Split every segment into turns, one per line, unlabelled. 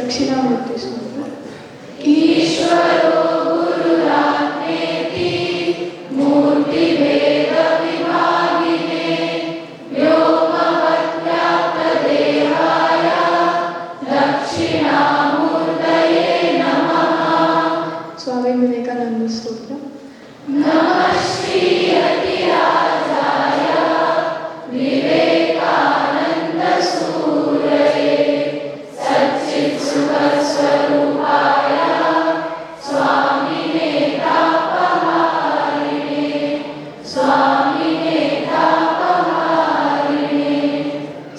दक्षिणामूर्ति सूत्र।
ईश्वरो गुरुरात्मेति मूर्तिभेद विभागिने व्योमवद्व्याप्तदेहाय दक्षिणामूर्तये नमः।
स्वामी विवेकानंद स्तोत्र।
नमः Shri यतिराजाय Vivekananda सूरये सच्चित्सुखस्वरूपाय स्वामिने तापहारिणे स्वामिने तापहारिणे।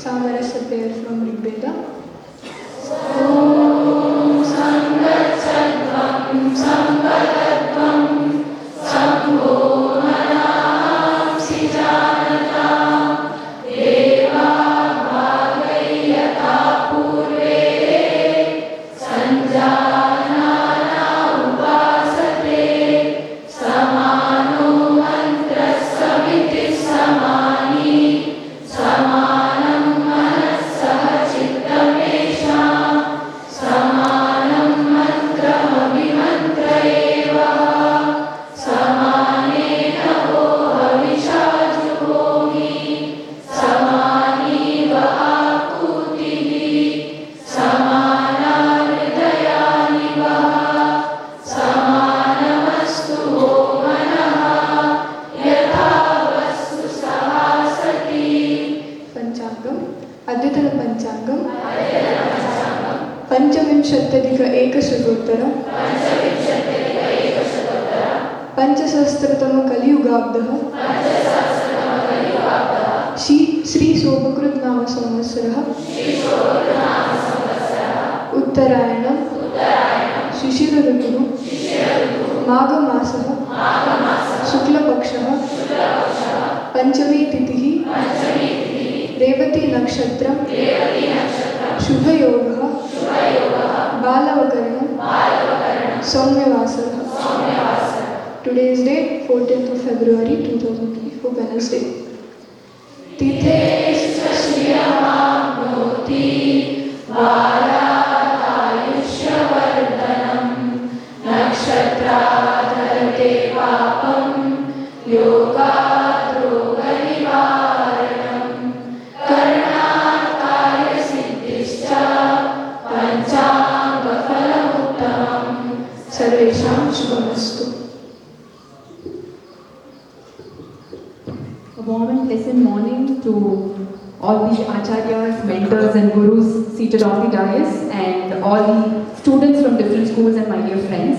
सामरस्य prayer from Rigveda.
ॐ संगच्छध्वं संपदध्वं संभो मनांसि जानतां देवा भागै यथा पूर्वे संजानाना उपासते समानो मन्त्रस्समितिः समानी समानं मनस्सह चित्तमेषां समानं मन्त्रमभिमन्त्र एव समानेन वो हविषा जुहोमि समानी आहुतिः समाना हृदयानि वः समानमस्तु होमनः यथा वस्तु सहासति।
पंचांगम अद्यतन पंचांगम पंचविंशत्यधिक एकशतोत्तर पंचसहस्रतम कलियुगाब्दः श्री शोभकृत नाम संवत्सरः उत्तरायणं शिशिर ऋतुः माघमासः शुक्लपक्षः पंचमी तिथिः Revati नक्षत्रं शुभयोगः बालवकरणं सौम्यवासरः। Today's date 14th of February 2024 Wednesday.
तिथेश्च श्रियमाप्नोति बालादायुष्यवर्धनं नक्षत्राधरते पापं योगात् रोगनिवारणं करणात् कार्यसिद्धिश्च पञ्चाङ्गफलमुत्तमम्।
सर्वेषां शुभमस्तु।
A warm and pleasant morning to all the acharyas, mentors and gurus seated on the dais and all the students from different schools and my dear friends.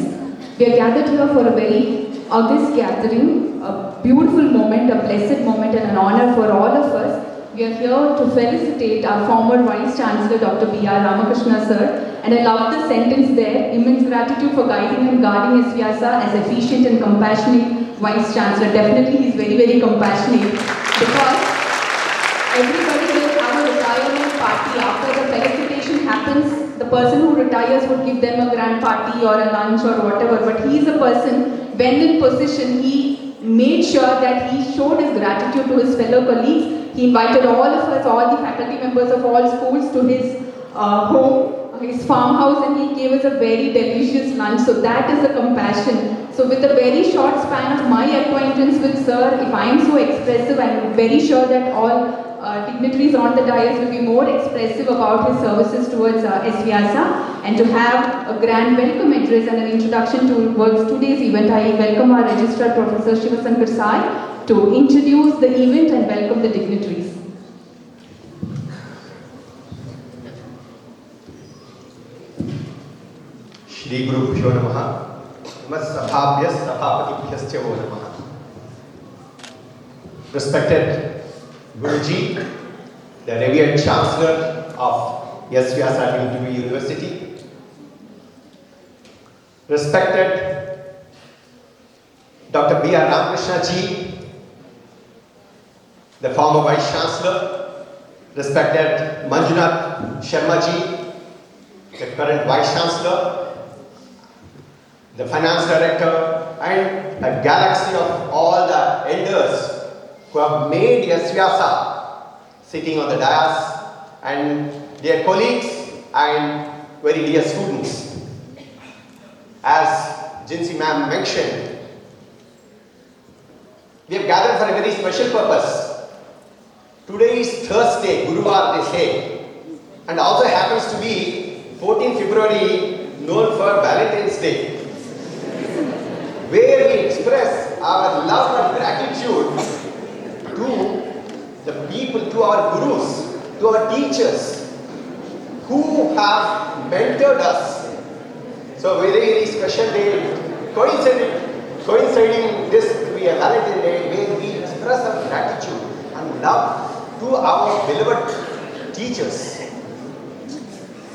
We are gathered here for a very august gathering, a beautiful moment, a blessed moment and an honor for all of us. We are here to felicitate our former Vice Chancellor Dr. B.R. Ramakrishna sir, and I love the sentence there, immense gratitude for guiding and guarding S-VYASA as efficient and compassionate Vice Chancellor. Definitely he is very, very compassionate because everybody will have a retirement party. After the felicitation happens, the person who retires would give them a grand party or a lunch or whatever, but he is a person, when in position, he made sure that he showed his gratitude to his fellow colleagues. He invited all of us, all the faculty members of all schools to his home, his farmhouse, and he gave us a very delicious lunch. So that is the compassion. So with a very short span of my acquaintance with sir, if I am so expressive, I am very sure that all dignitaries on the dais will be more expressive about his services towards S-VYASA. And to have a grand welcome address and an introduction towards today's event, I welcome our Registrar Professor Shivasankar Sai to introduce the event and welcome the dignitaries.
Shri Gurubhyo Namaha. Namassabhabhyas Sabhapatibhyascha Vo Namaha. Respected Guruji, the revered Chancellor of S-VYASA University, respected Dr. B.R. Ramakrishna ji, the former Vice Chancellor, respected Manjunath Sharma ji, the current Vice Chancellor, the Finance Director, and a galaxy of all the elders who have made S-VYASA sitting on the dais, and their colleagues and very dear students, as Jinsi ma'am mentioned, we have gathered for a very special purpose. Today is Thursday, Guruvar they say, and also happens to be 14 February, known for Valentine's Day, where we express our love and gratitude to the people, to our gurus, to our teachers who have mentored us. So very, very special day, coinciding this to be a Valentine's Day, where we express our gratitude and love to our beloved teachers.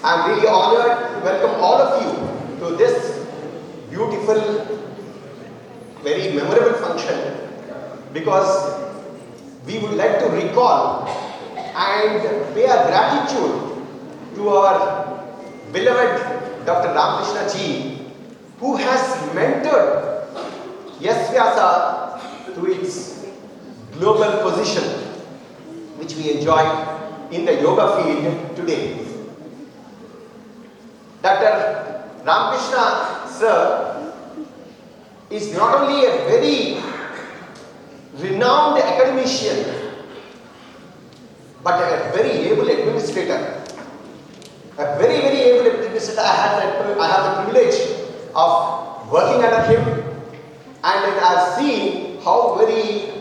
I am really honored to welcome all of you to this beautiful, very memorable function, because we would like to recall and pay our gratitude to our beloved Dr. Ramakrishna ji, who has mentored S-VYASA to its global position, which we enjoy in the yoga field today. Dr. Ramakrishna sir is not only a very renowned academician, but a very able administrator. A very, very able administrator. I have the privilege of working under him, and I have seen how very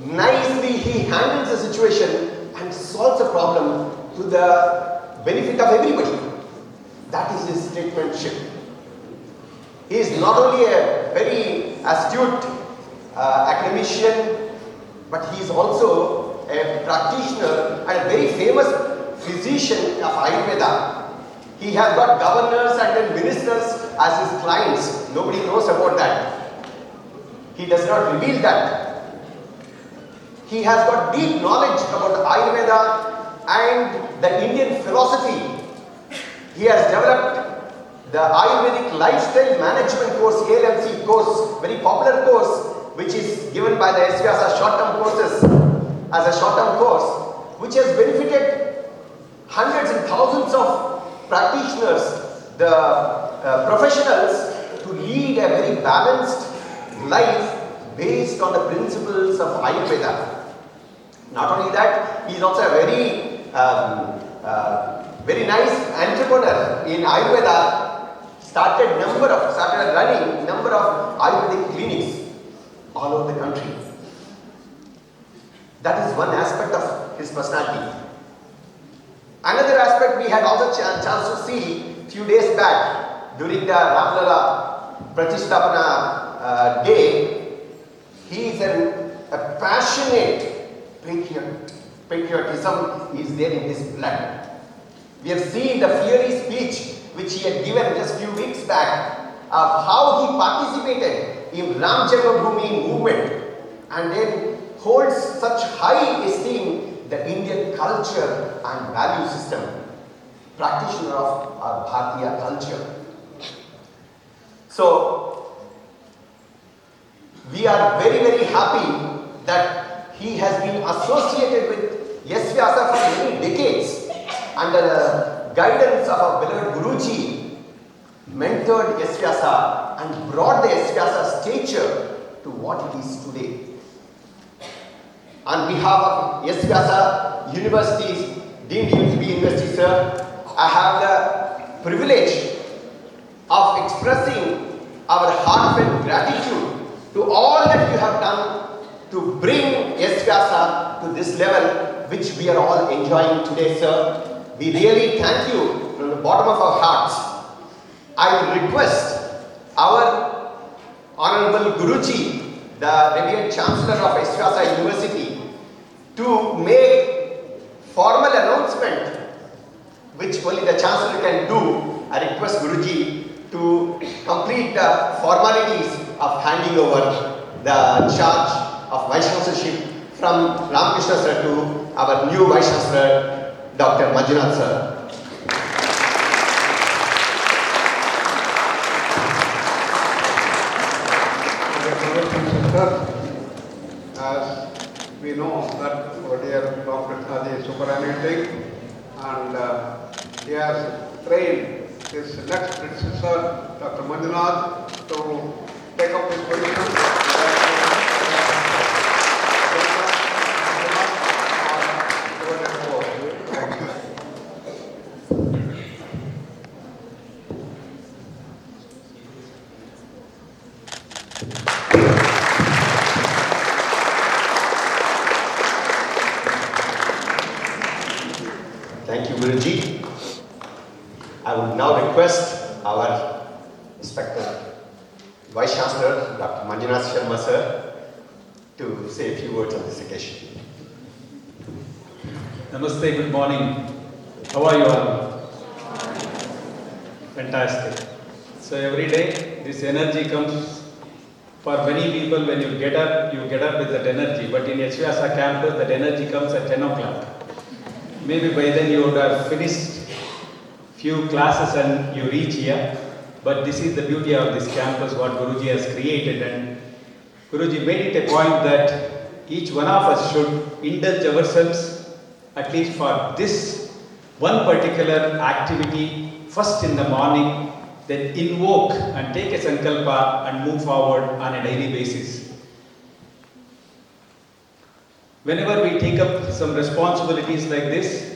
nicely he handles the situation and solves the problem to the benefit of everybody. That is his statesmanship. He is not only a very astute academician, but he is also a practitioner and a very famous physician of Ayurveda. He has got governors and then ministers as his clients. Nobody knows about that. He does not reveal that. He has got deep knowledge about Ayurveda and the Indian philosophy. He has developed the Ayurvedic Lifestyle Management course, ALMC course, very popular course, which is given by the S-VYASA short-term courses as a short-term course, which has benefited hundreds and thousands of practitioners, the professionals, to lead a very balanced life based on the principles of Ayurveda. Not only that, he is also a very nice entrepreneur in Ayurveda. Started running number of Ayurvedic clinics all over the country. That is one aspect of his personality. Another aspect we had also chance to see few days back during the Ramlala Pratisthapana day. He is a passionate patriotism is there in his blood. We have seen the fiery speech which he had given just few weeks back of how he participated in Ram Janmabhoomi movement and then holds such high esteem the Indian culture and value system, practitioner of our Bharatiya culture. So, we are very, very happy that he has been associated with S-VYASA for many decades under the guidance of our beloved Guruji, mentored S-VYASA and brought the S-VYASA stature to what it is today. On behalf of S-VYASA University's Deemed University, sir, I have the privilege of expressing our heartfelt gratitude to all that you have done to bring S-VYASA to this level which we are all enjoying today, sir. We really thank you from the bottom of our hearts. I will request our Honorable Guruji, the revered Chancellor of S-VYASA University, to make formal announcement which only the Chancellor can do. I request Guruji to complete the formalities of handing over the charge of Vice Chancellorship from Ramakrishna sir to our new Vice Chancellor, Dr. Manjunath sir.
As we know that our dear Ramakrishna is superannuating, and he has trained his next predecessor, Dr. Manjunath, to take up his position.
Thank you, Guruji. I would now request our Inspector Vice Chancellor, Dr. Manjunath Sharma sir, to say a few words on this occasion.
Namaste, good morning. How are you all? Fantastic. So every day this energy comes for many people. When you get up with that energy. But in S-VYASA campus, that energy comes at 10 o'clock. Maybe by then you would have finished few classes and you reach here. But this is the beauty of this campus, what Guruji has created. And Guruji made it a point that each one of us should indulge ourselves at least for this one particular activity first in the morning, then invoke and take a sankalpa and move forward on a daily basis. Whenever we take up some responsibilities like this,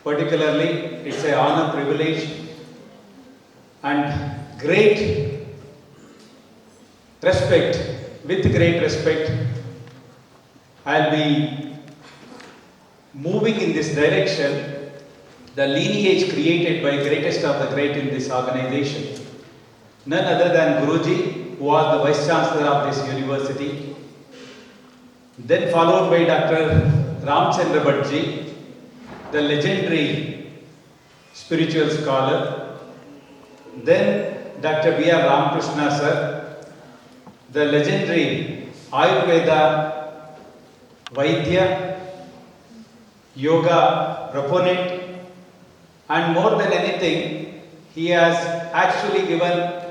particularly it's an honor, privilege and great respect. With great respect, I'll be moving in this direction, the lineage created by greatest of the great in this organization. None other than Guruji, who was the Vice Chancellor of this university. Then followed by Dr. Ramchandra Bhattji, the legendary spiritual scholar. Then Dr. V.R. Ramakrishna sir, the legendary Ayurveda Vaidya, yoga proponent, and more than anything, he has actually given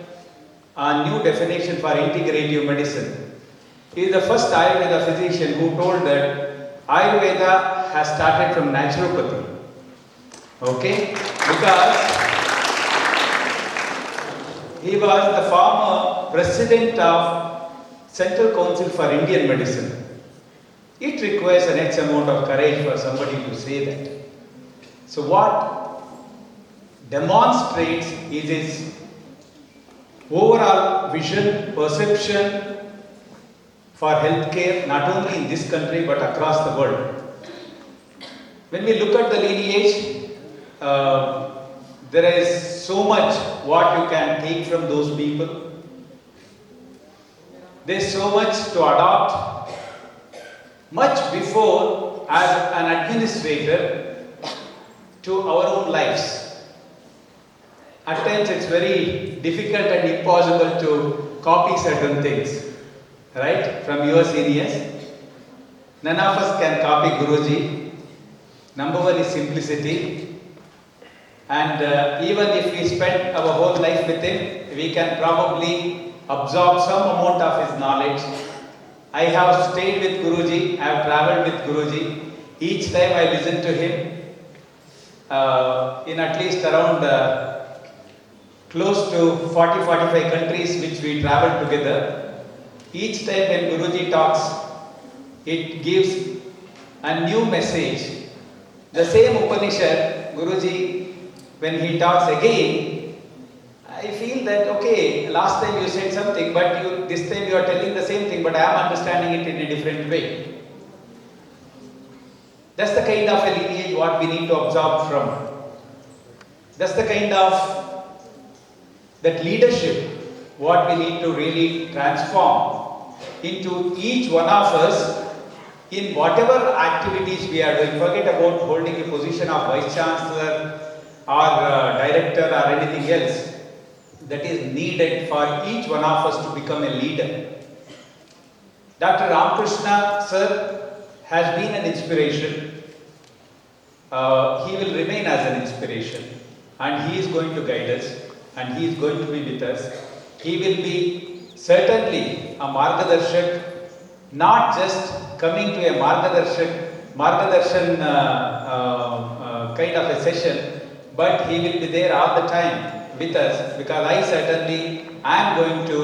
a new definition for integrative medicine. He is the first Ayurveda physician who told that Ayurveda has started from naturopathy. Okay? Because he was the former president of Central Council for Indian Medicine. It requires an X amount of courage for somebody to say that. So what demonstrates is his overall vision, perception for healthcare, not only in this country but across the world. When we look at the lineage, there is so much what you can take from those people. There is so much to adopt. Much before, as an administrator, to our own lives. At times it's very difficult and impossible to copy certain things, right, from your seniors. None of us can copy Guruji. Number one is simplicity. And even if we spend our whole life with him, we can probably absorb some amount of his knowledge. I have stayed with Guruji, I have travelled with Guruji. Each time I listen to him, in at least around close to 40-45 countries which we travelled together. Each time when Guruji talks, it gives a new message. The same Upanishad, Guruji, when he talks again, I feel that, okay, last time you said something, but this time you are telling the same thing, but I am understanding it in a different way. That's the kind of a lineage what we need to absorb from. That's the kind of that leadership what we need to really transform into each one of us in whatever activities we are doing. Forget about holding a position of Vice Chancellor or Director or anything else. That is needed for each one of us to become a leader. Dr. Ramakrishna sir has been an inspiration. He will remain as an inspiration, and he is going to guide us, and he is going to be with us. He will be certainly a Margadarshak, not just coming to a Margadarshan kind of a session, but he will be there all the time with us, because I certainly am going to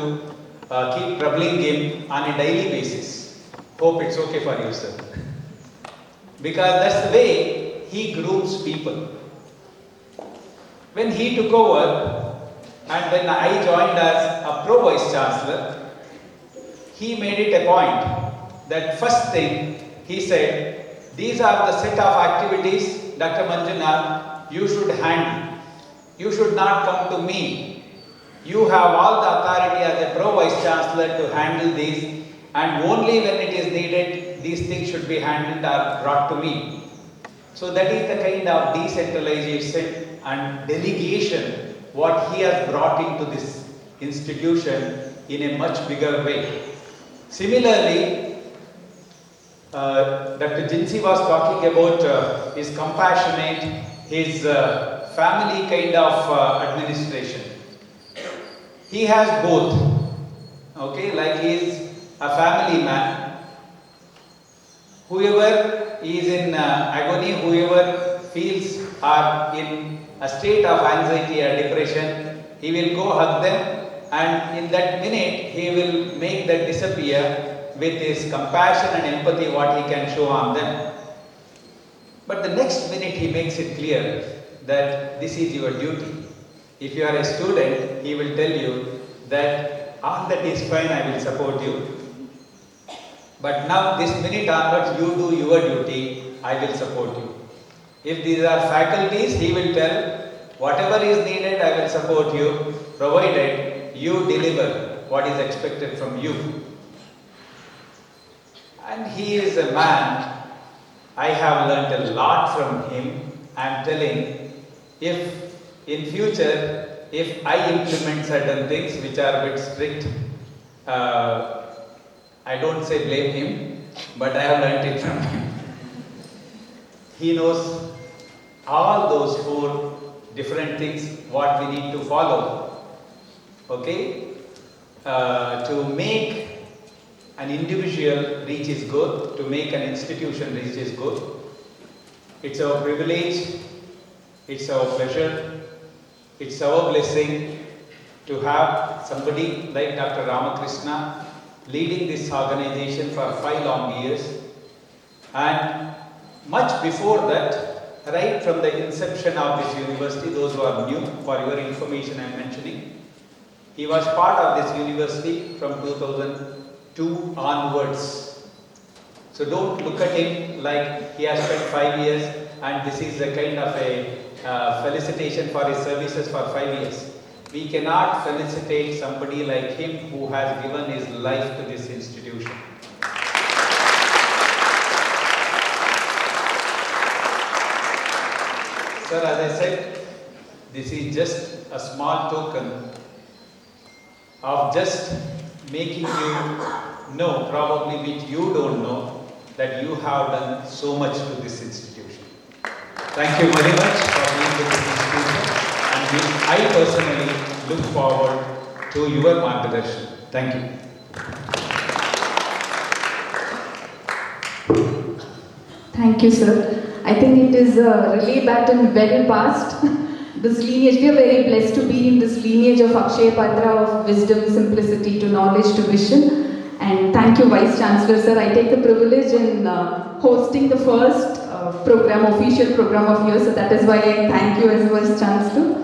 keep troubling him on a daily basis. Hope it's okay for you, sir. Because that's the way he grooms people. When he took over and when I joined as a Pro Vice Chancellor, he made it a point that first thing he said, these are the set of activities, Dr. Manjunath, you should handle. You should not come to me. You have all the authority as a Pro Vice Chancellor to handle these, and only when it is needed, these things should be handled or brought to me. So that is the kind of decentralization and delegation what he has brought into this institution in a much bigger way. Similarly, Dr. Jinsi was talking about his compassionate, his family kind of administration. He has both, okay, like he is a family man. Whoever is in agony, whoever feels are in a state of anxiety or depression, he will go hug them, and in that minute he will make that disappear with his compassion and empathy what he can show on them. But the next minute he makes it clear that this is your duty. If you are a student, he will tell you that all that is fine, I will support you. But now this minute onwards, you do your duty, I will support you. If these are faculties, he will tell, whatever is needed, I will support you, provided you deliver what is expected from you. And he is a man, I have learnt a lot from him. I am telling, if in future, if I implement certain things which are a bit strict, I don't say blame him, but I have learnt it from him. He knows all those 4 different things what we need to follow, okay, to make an individual reach his goal, to make an institution reach his goal. It's our privilege, it's our pleasure, it's our blessing to have somebody like Dr. Ramakrishna leading this organization for 5 long years. And much before that, right from the inception of this university, those who are new, for your information I am mentioning, he was part of this university from 2002 onwards. So don't look at him like he has spent 5 years and this is a kind of a felicitation for his services for 5 years. We cannot felicitate somebody like him who has given his life to this institution. Sir, as I said, this is just a small token of just making you know, probably which you don't know, that you have done so much to this institution. Thank you very much for being with this institution, and I personally look forward to your margadarshan. Thank you.
Thank you, sir. I think it is a relay baton well past. This lineage, we are very blessed to be in this lineage of Akshay Patra, of wisdom, simplicity to knowledge to vision. And thank you, Vice Chancellor, sir. I take the privilege in hosting the first official program of yours, so that is why I thank you as Vice Chancellor.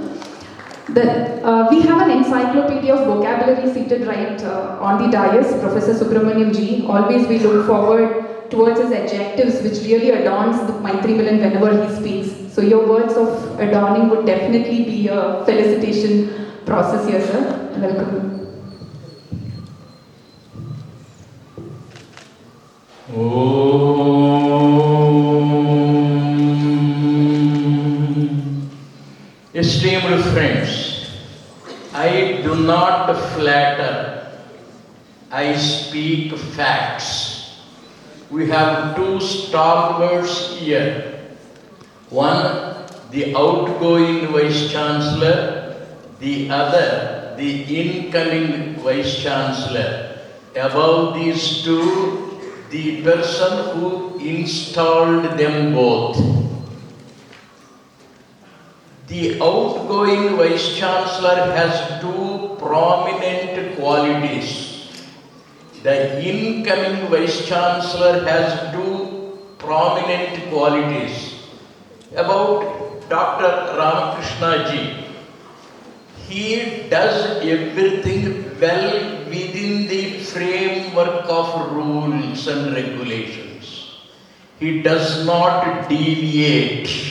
We have an encyclopedia of vocabulary seated right on the dais, Professor Subramaniam Ji. Always we look forward towards his adjectives, which really adorns the Maitrimilan whenever he speaks. So your words of adorning would definitely be a felicitation process here, sir. Welcome.
Esteemed friends, I do not flatter, I speak facts. We have 2 stalwarts here. One, the outgoing Vice Chancellor, the other, the incoming Vice Chancellor. Above these 2, the person who installed them both. The outgoing Vice Chancellor has two prominent qualities. The incoming Vice Chancellor has two prominent qualities. About Dr. Ramakrishna ji, he does everything well within the framework of rules and regulations. He does not deviate.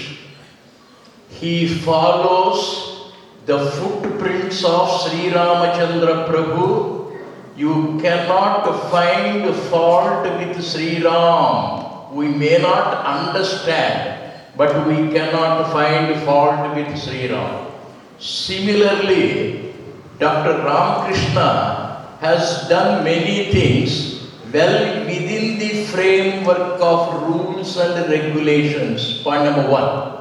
He follows the footprints of Sri Ramachandra Prabhu. You cannot find fault with Sri Ram. We may not understand, but we cannot find fault with Sri Ram. Similarly, Dr. Ramakrishna has done many things well within the framework of rules and regulations. Point number 1.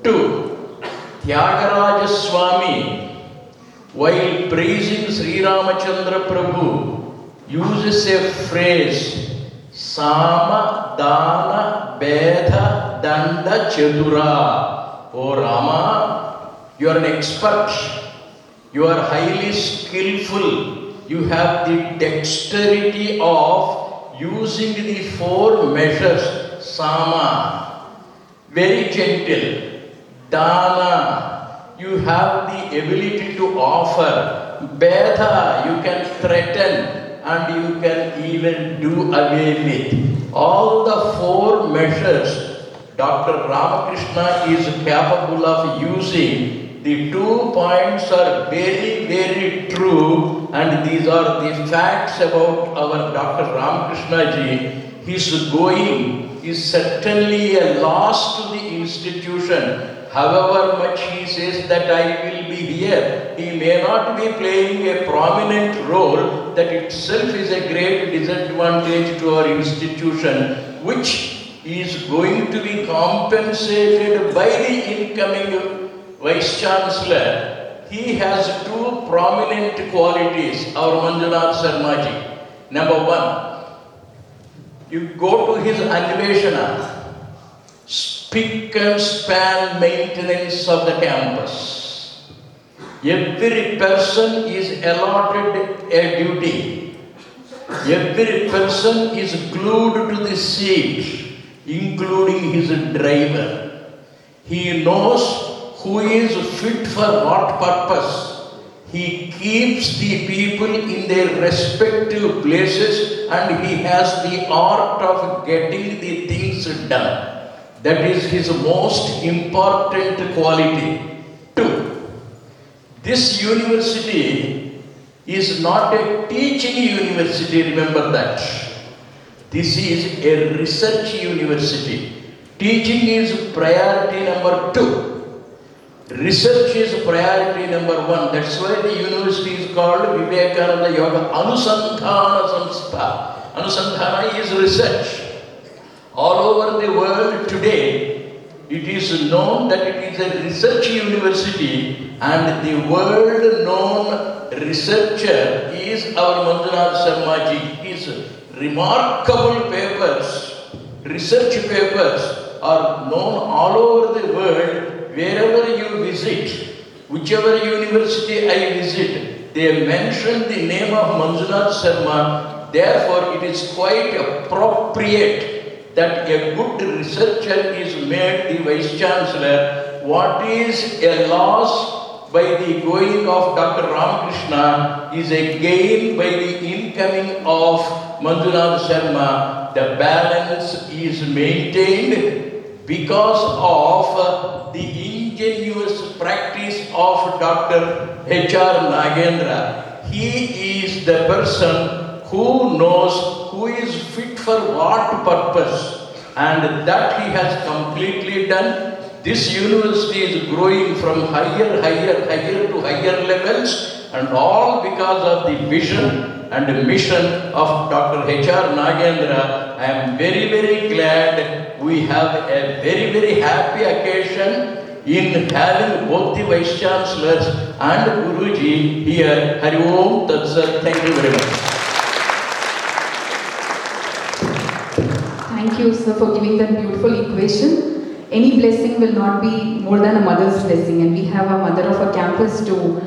2. Tyagaraja Swami, while praising Sri Ramachandra Prabhu, uses a phrase, Sama, Dana, Bedha, Danda, Chedura. O Rama, you are an expert, you are highly skillful, you have the dexterity of using the 4 measures. Sama, very gentle. Dana, you have the ability to offer. Bedha, you can threaten and you can even do away with. All the 4 measures Dr. Ramakrishna is capable of using. The 2 points are very, very true, and these are the facts about our Dr. Ramakrishna ji. His going is certainly a loss to the institution. However much he says that I will be here, he may not be playing a prominent role. That itself is a great disadvantage to our institution, which is going to be compensated by the incoming Vice Chancellor. He has 2 prominent qualities, our Manjunath Sharma ji. Number 1, you go to his Anveshana, spick and span maintenance of the campus. Every person is allotted a duty. Every person is glued to the seat, including his driver. He knows who is fit for what purpose. He keeps the people in their respective places and he has the art of getting the things done. That is his most important quality. 2. This university is not a teaching university, remember that. This is a research university. Teaching is priority number 2. Research is priority number 1. That's why the university is called Vivekananda Yoga Anusandhana Samstha. Anusandhana is research. All over the world today, it is known that it is a research university, and the world-known researcher is our Manjunath Sharma ji. His remarkable papers, research papers, are known all over the world. Wherever you visit, whichever university I visit, they mention the name of Manjunath Sharma. Therefore, it is quite appropriate that a good researcher is made the Vice Chancellor. What is a loss by the going of Dr. Ramakrishna is a gain by the incoming of Manjunath Sharma. The balance is maintained because of the ingenious practice of Dr. H.R. Nagendra. He is the person who knows who is fit for what purpose, and that he has completely done. This university is growing from higher to higher levels, and all because of the vision and mission of Dr. H.R. Nagendra. I am very, very glad we have a very, very happy occasion in having both the Vice Chancellors and Guruji here. Hari Om Tat Sat. Thank you very much.
Thank you, sir, for giving that beautiful equation. any blessing will not be more than a mother's blessing, and we have a mother of a campus to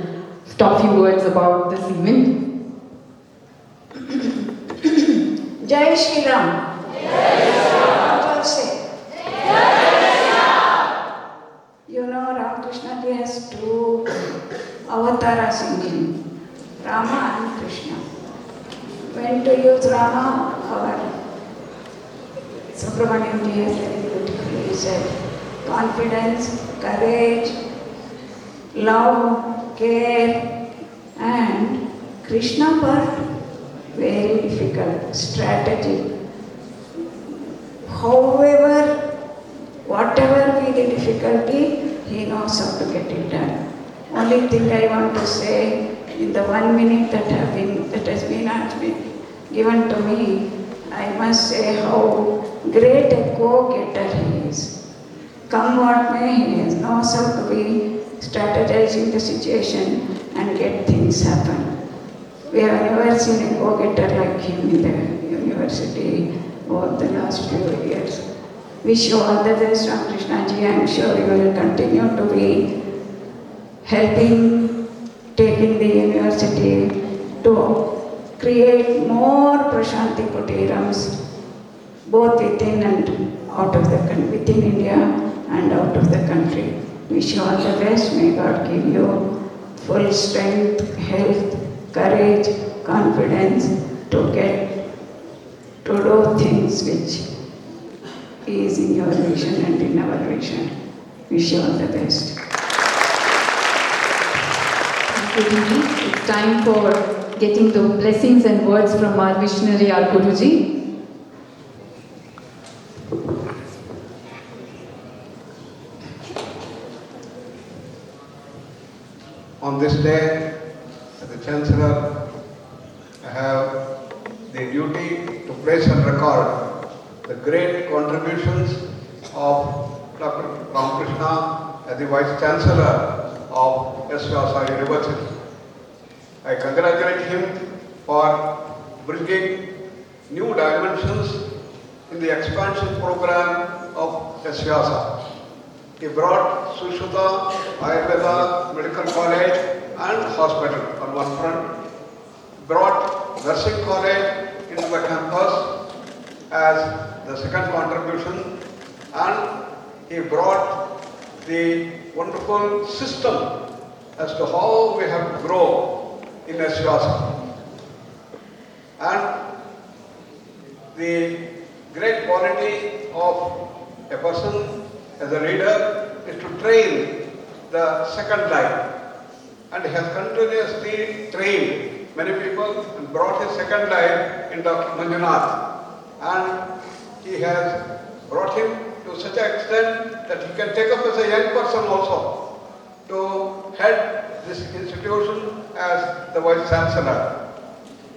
talk few words about this event.
Jai Shri Ram. All say. You know, Ramakrishna Ji has two avatars in him, Rama and Krishna. When to use Rama, our Subramaniam Ji has very beautifully said, confidence, courage, love, care, and Krishna part, very difficult, strategy. However, whatever be the difficulty, he knows how to get it done. Only thing I want to say, in the 1 minute that has been given to me, I must say how great a go-getter he is. Come what may, he knows how to be strategizing the situation and get things happen. We have never seen a go-getter like him in the university over the last few years. Wish you all the best, Ramakrishna Ji. I am sure you will continue to be helping, taking the university to create more Prashanti Kutirams, both within and out of the country, within India and out of the country. Wish you all the best. May God give you full strength, health, courage, confidence to do things which is in your vision and in our vision. Wish you all the best.
Thank you, Guruji. It's time for getting the blessings and words from our visionary, our Guruji.
On this day, as the Chancellor, I have the duty to place on record the great contributions of Dr. Ramakrishna as the Vice Chancellor of S-VYASA University. I congratulate him for bringing new dimensions in the expansion program of S-VYASA. He brought Sushruta, Ayurveda, Medical College and Hospital on one front, brought Nursing College into the campus as the second contribution, and he brought the wonderful system as to how we have to grow in S-VYASA. And the great quality of a person as a leader is to train the second line, and he has continuously trained many people and brought his second line in Dr. Manjunath, and he has brought him to such an extent that he can take up as a young person also to head this institution as the Vice Chancellor.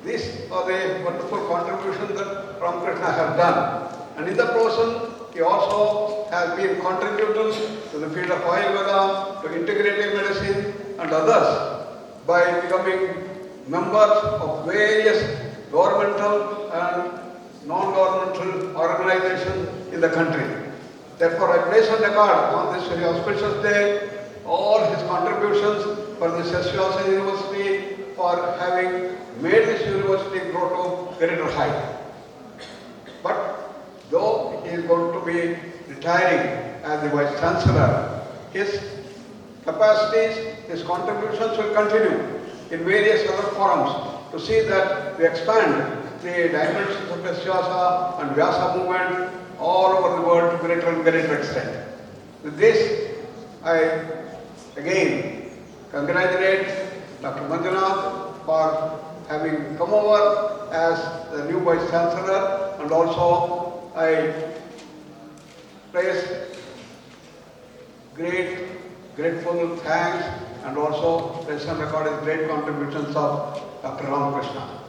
These are the wonderful contributions that Ramakrishna has done, and in the process he also has been contributing to the field of Ayurveda, to integrative medicine and others by becoming members of various governmental and non-governmental organizations in the country. Therefore, I place on record on this very auspicious day all his contributions for this S-VYASA University, for having made this university grow to greater height. But though he is going to be retiring as the Vice Chancellor, his capacities, his contributions will continue in various other forums to see that we expand the dimensions of S-VYASA and Vyasa movement all over the world to greater and greater extent. With this, I again congratulate Dr. Manjunath for having come over as the new Vice Chancellor, and also I place grateful thanks and also place on record his great contributions of Dr. Ramakrishna.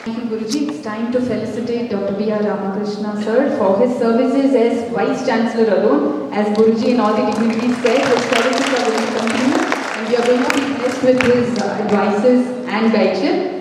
Thank you, Guruji. It's time to felicitate Dr. B.R. Ramakrishna sir for his services as Vice Chancellor alone. As Guruji and all the dignitaries said, his services are going to continue, and we are going to be blessed with his advices and guidance.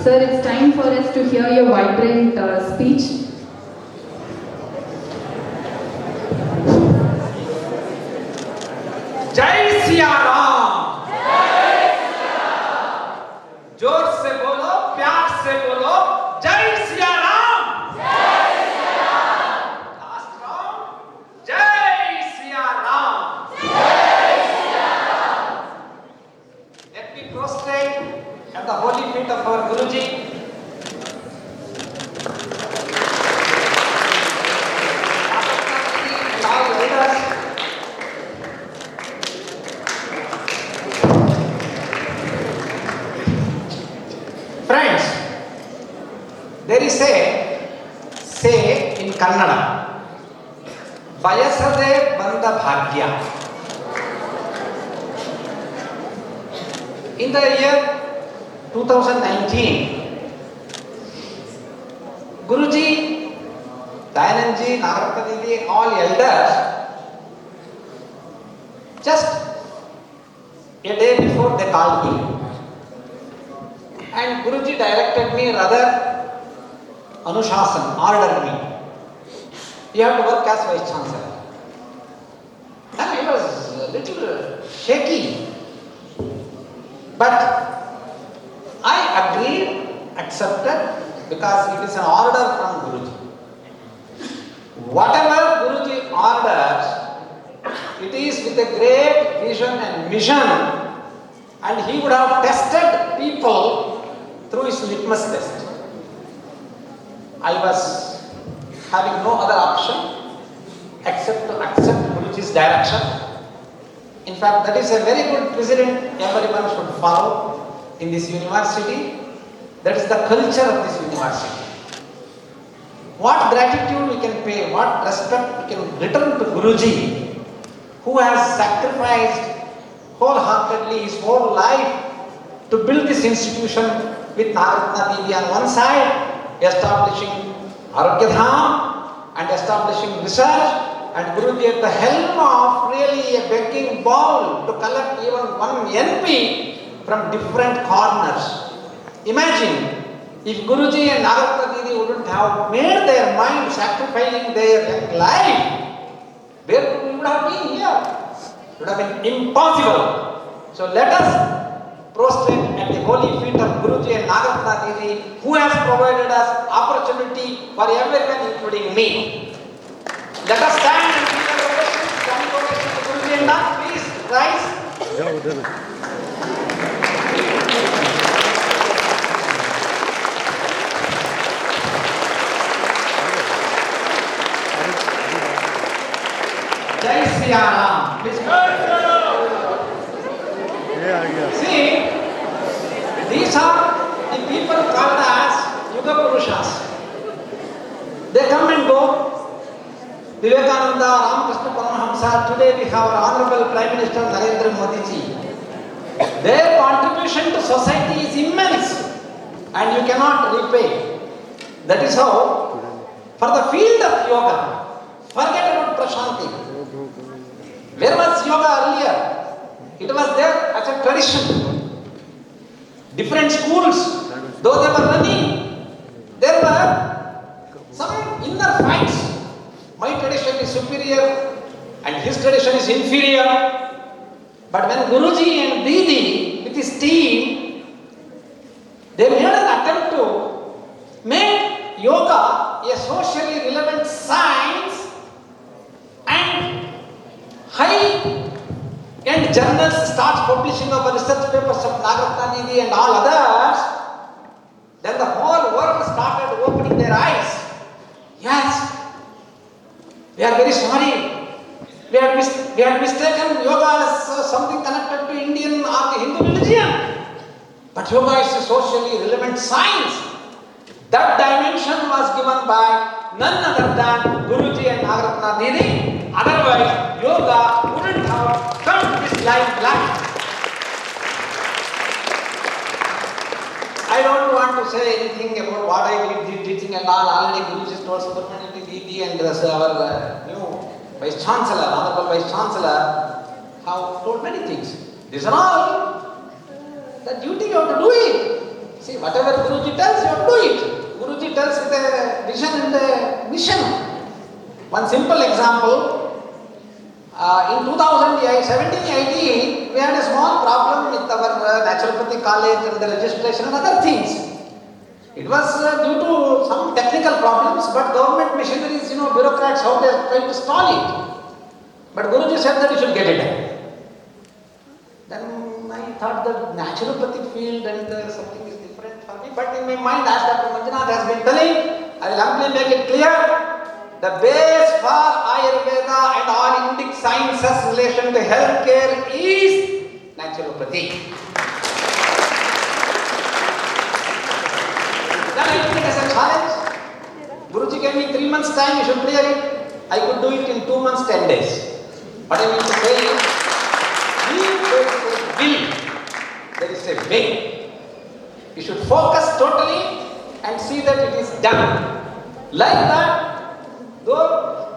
Sir, it's time for us to hear your vibrant speech.
जय सिया राम। जोर से बोलो, प्यार से बोलो, जय Siya Ram. Last round, जय Siya Ram. Let me prostrate at the holy feet of our Guruji. And all elders. Friends, there is a say in Kannada, Vayasade Banda Bhagya. In the year 2019, Guruji, Dayanandji, Nagarata Didi, all elders, just a day before they called me. And Guruji directed me, rather Anushasan, ordered me. You have to work as Vice Chancellor. And I was a little shaky. But I agreed, accepted, because it is an order from Guruji. Whatever Guruji orders, it is with a great vision and mission, and he would have tested people through his litmus test. I was having no other option except to accept Guruji's direction. In fact, that is a very good precedent everyone should follow in this university. That is the culture of this university. What gratitude we can pay, what respect we can return to Guruji, who has sacrificed wholeheartedly his whole life to build this institution with Nagarata Didi on one side, establishing Arogyadham and establishing research, and Guruji at the helm of really a begging bowl to collect even one NP from different corners. Imagine if Guruji and Nagarata Didi wouldn't have made their mind sacrificing their life, where we would have been here? It would have been impossible. So let us prostrate at the holy feet of Guruji and Nagarata Didi, who has provided us opportunity for everyone, including me. Let us stand and give our ovations, standing ovation to Guruji and Nagarata. Please rise. Jai Sri Ram. Please see, these are the people called as Yuga Purushas. They come and go. Vivekananda, Ramakrishna Paramahamsa, today we have our Honorable Prime Minister Narendra Modi ji. Their contribution to society is immense and you cannot repay. That is how, for the field of yoga, forget about Prashanti. Where was yoga earlier? It was there as a tradition. Different schools, though they were running, there were some inner fights. My tradition is superior and his tradition is inferior. But when Guruji and Didi with his team, they made an attempt to make yoga a socially relevant science, and high-end journals start publishing our research papers of Nagarata Didi and all others, then the whole world started opening their eyes. Yes, we are very sorry. We had mistaken yoga as something connected to Indian or the Hindu religion. But yoga is a socially relevant science. That dimension was given by none other than Guruji and Nagarata Didi. Otherwise, yoga wouldn't have come to this life. I don't want to say anything about what I did teaching and all. Already Guruji told Subramanian Didi and our new Vice Chancellor, Honorable Vice Chancellor, have told many things. These are all the duty you have to do it.
See, whatever Guruji tells, you do it. Guruji tells with a vision and a mission. One simple example. In 1718, we had a small problem with our naturopathy college and the registration and other things. It was due to some technical problems, but government machineries, bureaucrats, how they try to stall it. But Guruji said that you should get it done. Then I thought the naturopathy field and something is different for me. But in my mind, as Dr. Manjunath has been telling, I will amply make it clear. The base for Ayurveda and all Indic sciences relation to healthcare is naturopathy. Then I took it as a challenge. Guruji gave me 3 months time, you should clear it. I could do it in 2 months, 10 days. What I mean to say is, there is a way. You should focus totally and see that it is done. Like that, though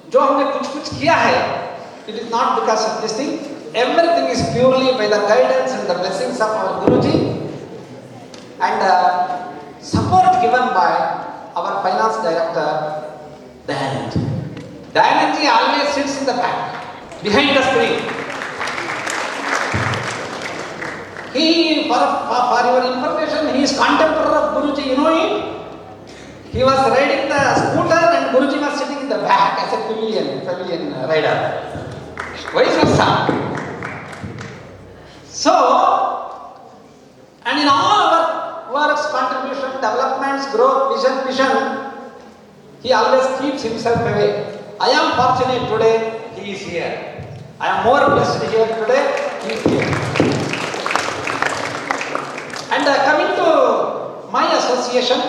जो हमने कुछ किया है, it is not because of this thing. Everything is purely by the guidance and the blessings of our Guruji and support given by our finance director, Dayanand. Dayanand ji always sits in the back, behind the screen. He, for your information, he is contemporary of Guruji, you know it? He was riding the scooter and Guruji was sitting in the back as a pavilion rider. Vice versa. So, and in all our works, contribution, developments, growth, vision, he always keeps himself away. I am fortunate today, he is here. I am more blessed here today, he is here. And coming to my association,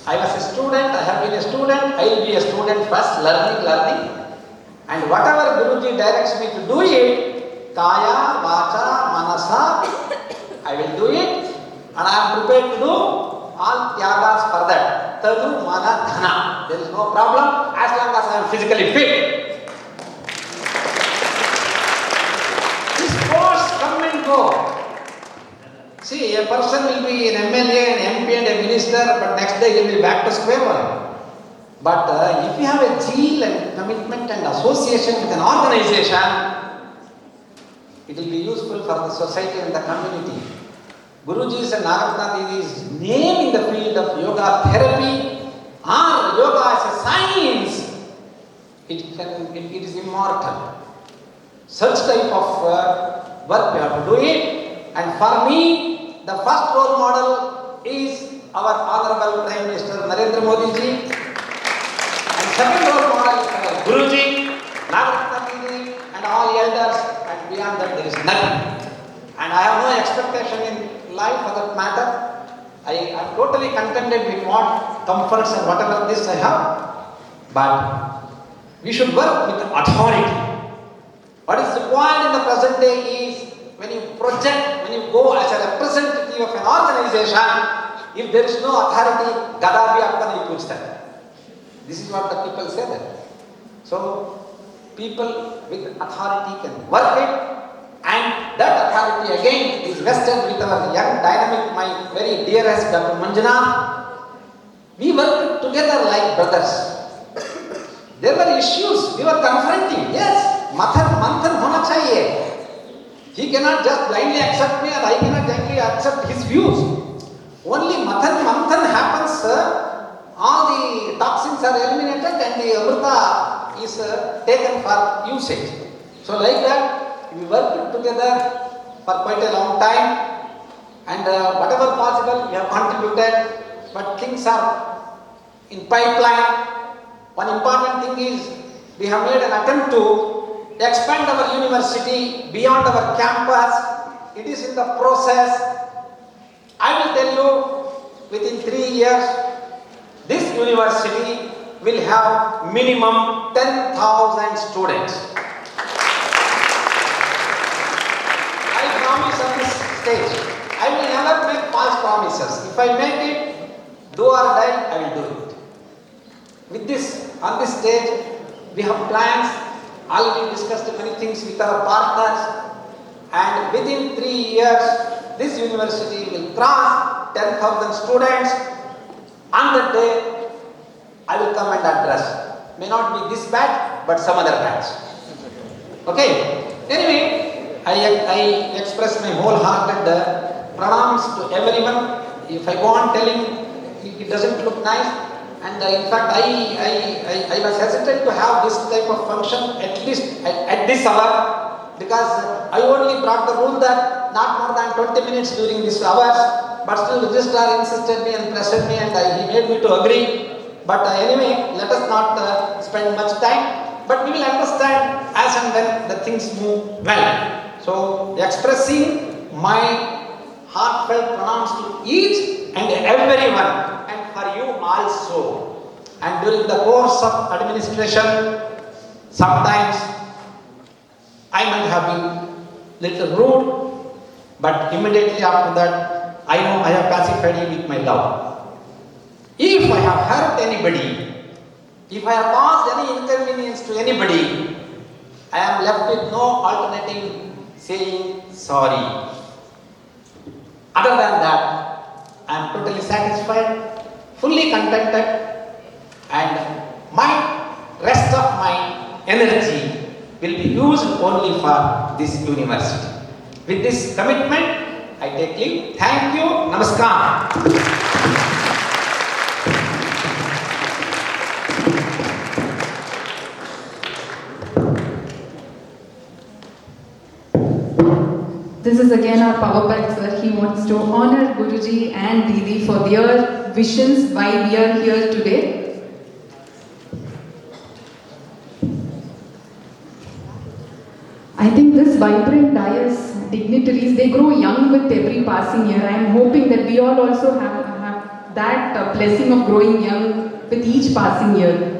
I was a student, I have been a student, I will be a student first, learning. And whatever Guruji directs me to do it, Kaya, Vacha, Manasa, I will do it. And I am prepared to do all tyagas for that. Tadu, Mana, Dhana. There is no problem as long as I am physically fit. These sports come and go. See, a person will be an MLA, an MP and a minister, but next day he will be back to square one. But if you have a zeal and commitment and association with an organization, it will be useful for the society and the community. Guruji's and Nagarnath's name in the field of yoga therapy or yoga as a science, it is immortal. Such type of work we have to do it. And for me, the first role model is our Honorable Prime Minister Narendra Modi ji. And second role model is our Guruji, Nagarnathji and all elders. And beyond that there is nothing. And I have no expectation in life for that matter. I am totally contented with what comforts and whatever this I have. But we should work with authority. What is required in the present day is when you project, when you go as a representative of an organization, if there is no authority, Gada bhi aapka nahi puchta. This is what the people say that. So, people with authority can work it, and that authority again is vested with our young, dynamic, my very dearest Dr. Manjunath. We worked together like brothers. There were issues we were confronting. Yes, manthan hona chahiye. He cannot just blindly accept me and I cannot blindly accept his views. Only manthan happens, all the toxins are eliminated and the amrita is taken for usage. So like that, we worked together for quite a long time and whatever possible we have contributed, but things are in pipeline. One important thing is we have made an attempt to expand our university beyond our campus. It is in the process. I will tell you, within 3 years, this university will have minimum 10,000 students. I promise on this stage. I will never make false promises. If I make it, do or die, I will do it. With this, on this stage, we have plans. Already discussed many things with our partners, and within 3 years this university will cross 10,000 students. On that day, I will come and address. May not be this batch, but some other batch. Okay? Anyway, I express my wholehearted pranams to everyone. If I go on telling, it doesn't look nice. And in fact, I was hesitant to have this type of function at least at this hour, because I only brought the rule that not more than 20 minutes during these hours, but still registrar insisted me and pressured me, and he made me to agree. But anyway, let us not spend much time, but we will understand as and when the things move well. So expressing my heartfelt pronouns to each and everyone, and for you also. And during the course of administration, sometimes I might have been little rude, but immediately after that, I know I have pacified you with my love. If I have hurt anybody, if I have caused any inconvenience to anybody, I am left with no alternative saying sorry. Other than that, I am totally satisfied, fully contented, and my rest of my energy will be used only for this university. With this commitment, I take leave. Thank you. Namaskar.
This is again our power pack, sir. He wants to honor Guruji and Didi for their visions why we are here today. I think this vibrant dais, dignitaries, they grow young with every passing year. I am hoping that we all also have that blessing of growing young with each passing year.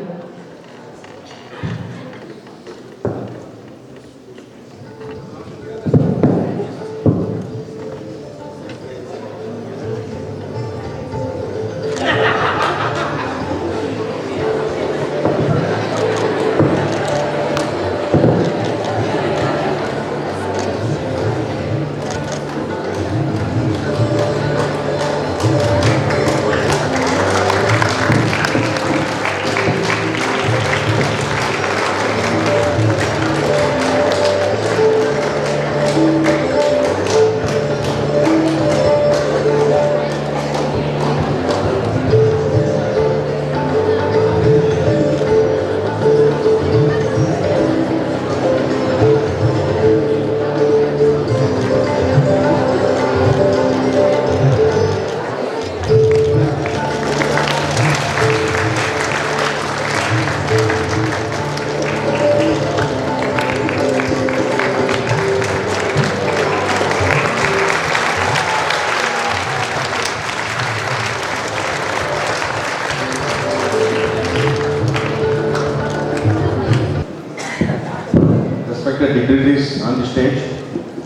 Respected dignitaries on the stage,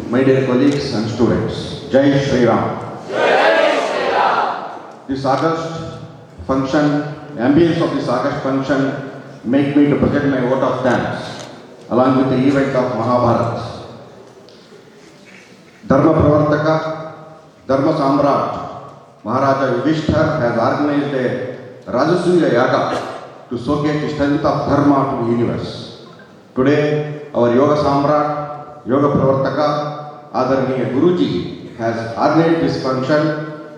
my dear colleagues and students, Jai Shri Ram. Jai Shri Ram. This August function, the ambience of this August function make me to present my vote of thanks along with the event of Mahabharata. Dharma Pravartaka, Dharma Samrat, Maharaja Yudhishthir has organized a Rajasuya Yaga to showcase the strength of Dharma to the universe. Today, our Yoga Samrat, Yoga Pravartaka, Adaraniya Guruji has organized this function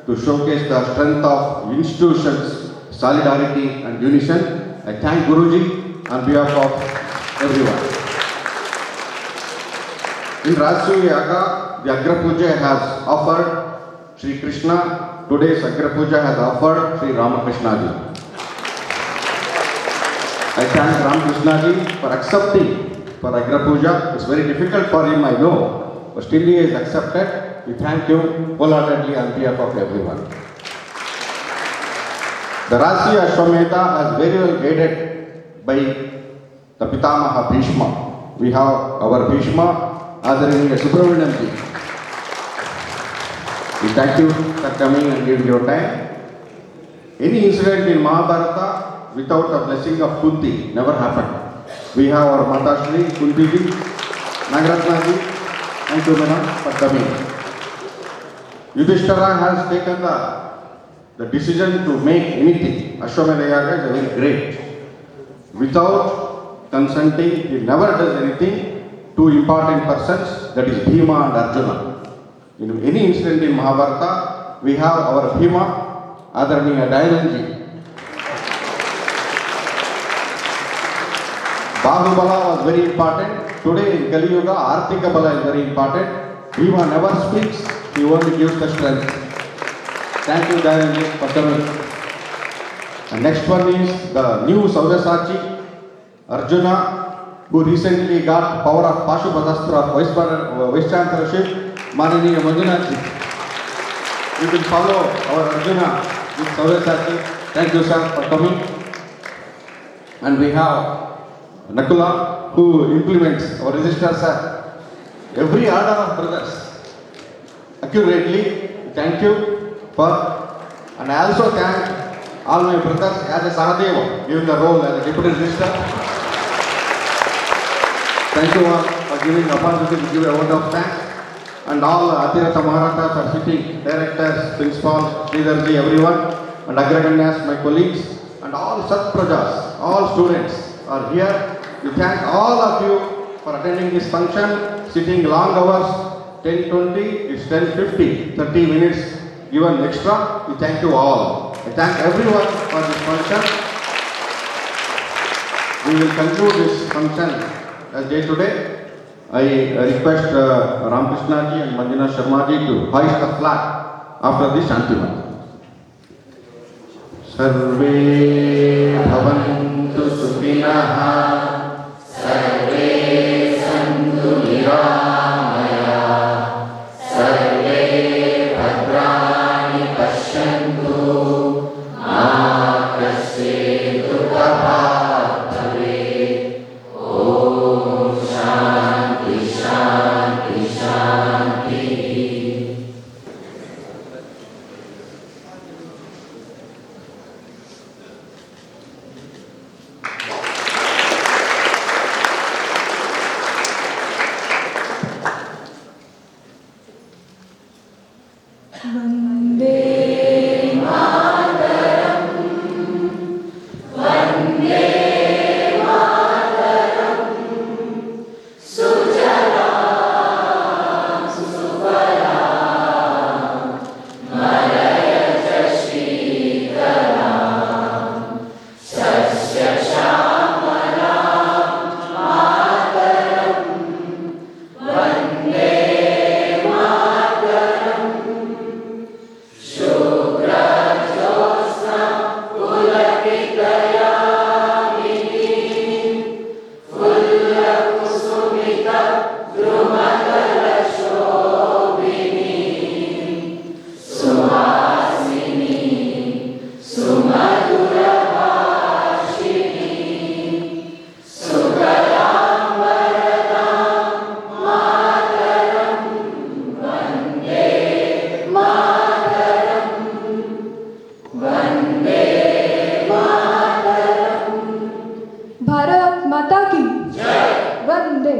to showcase the strength of institutions, solidarity and unison. I thank Guruji on behalf of everyone. In Rajasuya Yaga, the Agra Puja has offered Sri Krishna. Today's Agra Puja has offered Sri Ramakrishna Ji. I thank Ramakrishna Ji for accepting for Agra Puja. It's very difficult for him, I know, but still he has accepted. We thank him wholeheartedly on behalf of everyone. The Rajasuya Ashwamedha has very well guided by the Pitamaha Bhishma. We have our Bhishma, Adaraniya Subramaniam Ji. We thank you for coming and giving your time. Any incident in Mahabharata without the blessing of Kunti never happened. We have our Mata Shri, Kunti Ji, Nagaratna Ji, and Tumana for coming. Yudhishthira has taken the decision to make anything. Ashwamedha Yaga is very great. Without consulting, he never does anything. Two important persons, that is Bhima and Arjuna. In any incident in Mahabharata, we have our Bhima, Adaraniya Dayanji. Bahubala was very important. Today in Kali Yuga, Arthika Bala is very important. Bhima never speaks, he only gives the strength. Thank you, Dayanji, for coming. The next one is the new Sabyasachi, Arjuna, who recently got power of Pashupatastra of Vice Chancellorship, Mananiya Manjunathji. We will follow our Arjuna with Sabyasachi. Thank you, sir, for coming. And we have Nakula, who implements our registers at every order of brothers accurately. Thank you for, and I also thank all my brothers as a Sahadeva, given the role as a deputy registrar. Thank you all for giving the opportunity to give a vote of thanks. And all Atirata Maharatas are sitting, directors, principals, Sridharji, everyone, and Agraganyas, my colleagues, and all Sat Prajas, all students are here. We thank all of you for attending this function, sitting long hours, 10:20, it's 10:50, 30 minutes given extra. We thank you all. I thank everyone for this function. We will conclude this function as day today. I request Ramakrishna ji and Manjuna Sharma ji to hoist the flag after the Shanti Mantra. Sarve bhavantu sukhinah. Sarve santu niramaya, sarve bhadrani pashyantu, ma kasyetu dukha bhavet. Om Shanti Shanti Shanti.
Bharat माता की जय। वंदे